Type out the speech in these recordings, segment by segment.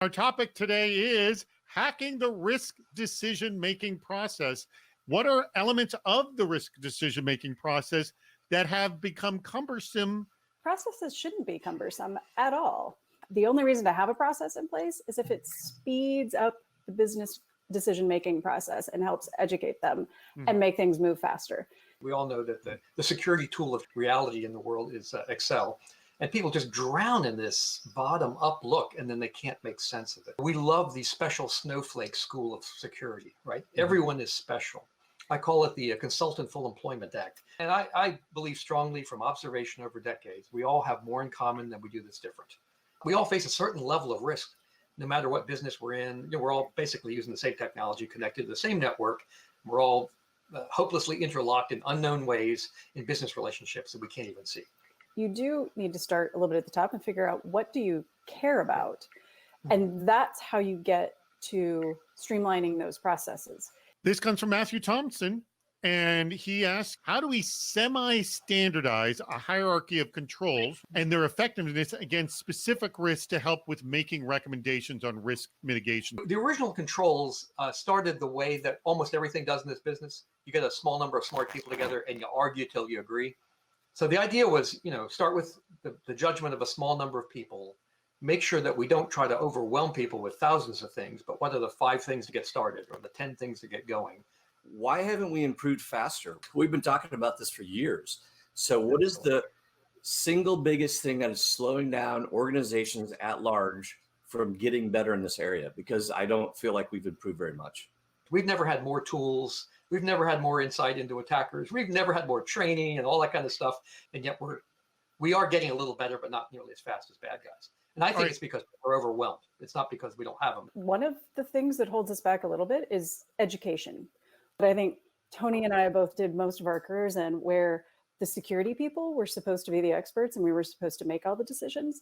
Our topic today is hacking the risk decision-making process. What are elements of the risk decision-making process that have become cumbersome? Processes shouldn't be cumbersome at all. The only reason to have a process in place is if it speeds up the business decision-making process and helps educate them and make things move faster. We all know that the security tool of reality in the world is Excel. And people just drown in this bottom-up look, and then they can't make sense of it. We love the special snowflake school of security, right? Everyone is special. I call it the Consultant Full Employment Act. And I believe strongly from observation over decades, we all have more in common than we do that's different. We all face a certain level of risk, no matter what business we're in. You know, we're all basically using the same technology, connected to the same network. We're all hopelessly interlocked in unknown ways in business relationships that we can't even see. You do need to start a little bit at the top and figure out, what do you care about? And that's how you get to streamlining those processes. This comes from Matthew Thompson, and he asks, how do we semi-standardize a hierarchy of controls and their effectiveness against specific risks to help with making recommendations on risk mitigation? The original controls started the way that almost everything does in this business. You get a small number of smart people together and you argue till you agree. So the idea was, start with the judgment of a small number of people, make sure that we don't try to overwhelm people with thousands of things, but what are the 5 things to get started or the 10 things to get going? Why haven't we improved faster? We've been talking about this for years. So what is the single biggest thing that is slowing down organizations at large from getting better in this area? Because I don't feel like we've improved very much. We've never had more tools. We've never had more insight into attackers. We've never had more training and all that kind of stuff. And yet we are getting a little better, but not nearly as fast as bad guys. And I think it's because we're overwhelmed. It's not because we don't have them. One of the things that holds us back a little bit is education. But I think Tony and I both did most of our careers in where the security people were supposed to be the experts and we were supposed to make all the decisions.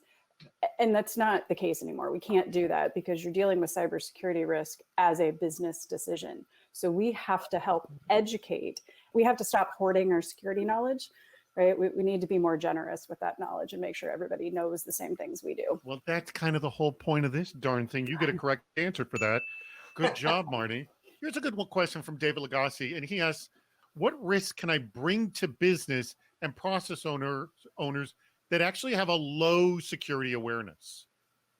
And that's not the case anymore. We can't do that because you're dealing with cybersecurity risk as a business decision. So we have to help educate. We have to stop hoarding our security knowledge, right? We need to be more generous with that knowledge and make sure everybody knows the same things we do. Well, that's kind of the whole point of this darn thing. You get a correct answer for that. Good job, Marnie. Here's a good question from David Lagasse, and he asks, what risks can I bring to business and process owners that actually have a low security awareness?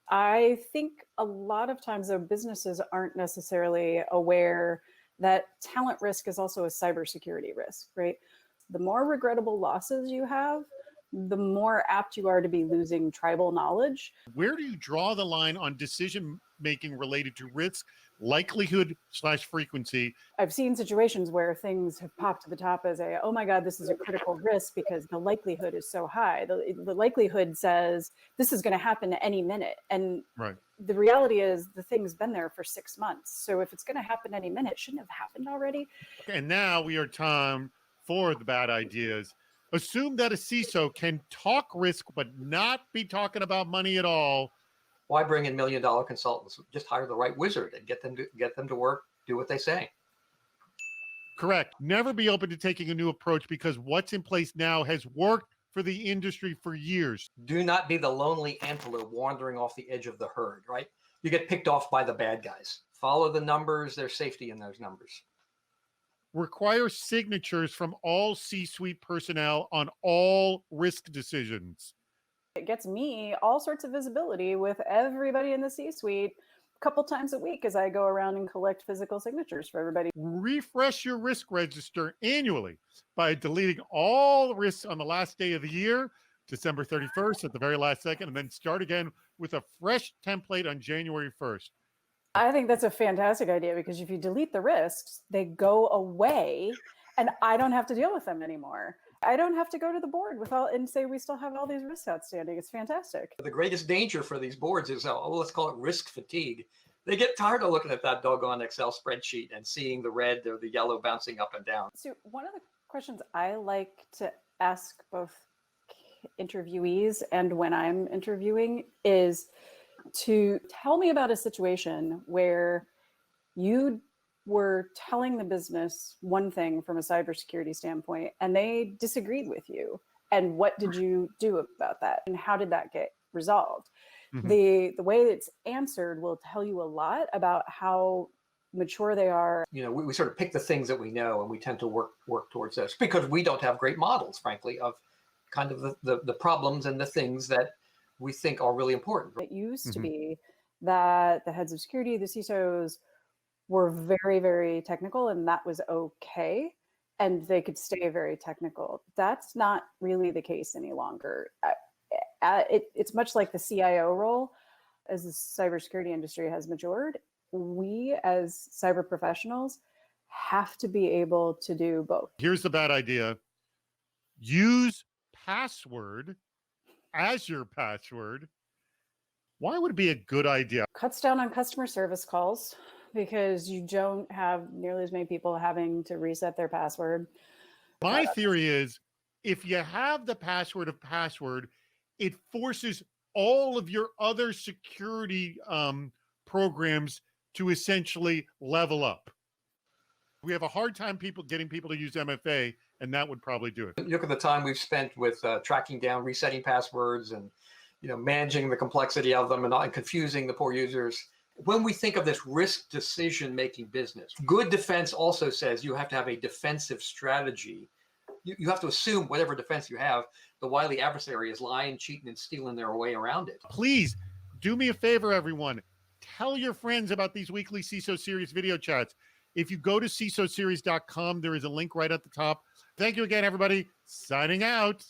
I think a lot of times though, businesses aren't necessarily aware that talent risk is also a cybersecurity risk, right? The more regrettable losses you have, the more apt you are to be losing tribal knowledge. Where do you draw the line on decision making related to risk, likelihood/frequency? I've seen situations where things have popped to the top as oh my God, this is a critical risk because the likelihood is so high. The likelihood says this is going to happen any minute. And the reality is the thing's been there for 6 months. So if it's going to happen any minute, it shouldn't have happened already. And now we are time for the bad ideas. Assume that a CISO can talk risk, but not be talking about money at all. Why bring in $1 million consultants? Just hire the right wizard and get them to work, do what they say. Correct. Never be open to taking a new approach because what's in place now has worked for the industry for years. Do not be the lonely antelope wandering off the edge of the herd, right? You get picked off by the bad guys. Follow the numbers. There's safety in those numbers. Require signatures from all C-suite personnel on all risk decisions. It gets me all sorts of visibility with everybody in the C-suite a couple times a week as I go around and collect physical signatures for everybody. Refresh your risk register annually by deleting all the risks on the last day of the year, December 31st at the very last second, and then start again with a fresh template on January 1st. I think that's a fantastic idea because if you delete the risks, they go away and I don't have to deal with them anymore. I don't have to go to the board and say we still have all these risks outstanding. It's fantastic. The greatest danger for these boards is, let's call it risk fatigue. They get tired of looking at that doggone Excel spreadsheet and seeing the red or the yellow bouncing up and down. So one of the questions I like to ask both interviewees and when I'm interviewing is to tell me about a situation where you were telling the business one thing from a cybersecurity standpoint and they disagreed with you. And what did you do about that? And how did that get resolved? Mhm. The way it's answered will tell you a lot about how mature they are. We sort of pick the things that we know, and we tend to work towards this because we don't have great models, frankly, of kind of the problems and the things that we think are really important. It used to Mhm. be that the heads of security, the CISOs, were very, very technical, and that was okay. And they could stay very technical. That's not really the case any longer. It's much like the CIO role. As the cybersecurity industry has matured, we as cyber professionals have to be able to do both. Here's the bad idea. Use password as your password. Why would it be a good idea? Cuts down on customer service calls because you don't have nearly as many people having to reset their password. My theory is if you have the password of password, it forces all of your other security programs to essentially level up. We have a hard time getting people to use MFA, and that would probably do it. Look at the time we've spent with tracking down, resetting passwords, and managing the complexity of them, and confusing the poor users. When we think of this risk decision-making business, good defense also says you have to have a defensive strategy. You have to assume whatever defense you have, the wily adversary is lying, cheating, and stealing their way around it. Please do me a favor, everyone. Tell your friends about these weekly CISO Series video chats. If you go to CISOseries.com, there is a link right at the top. Thank you again, everybody. Signing out.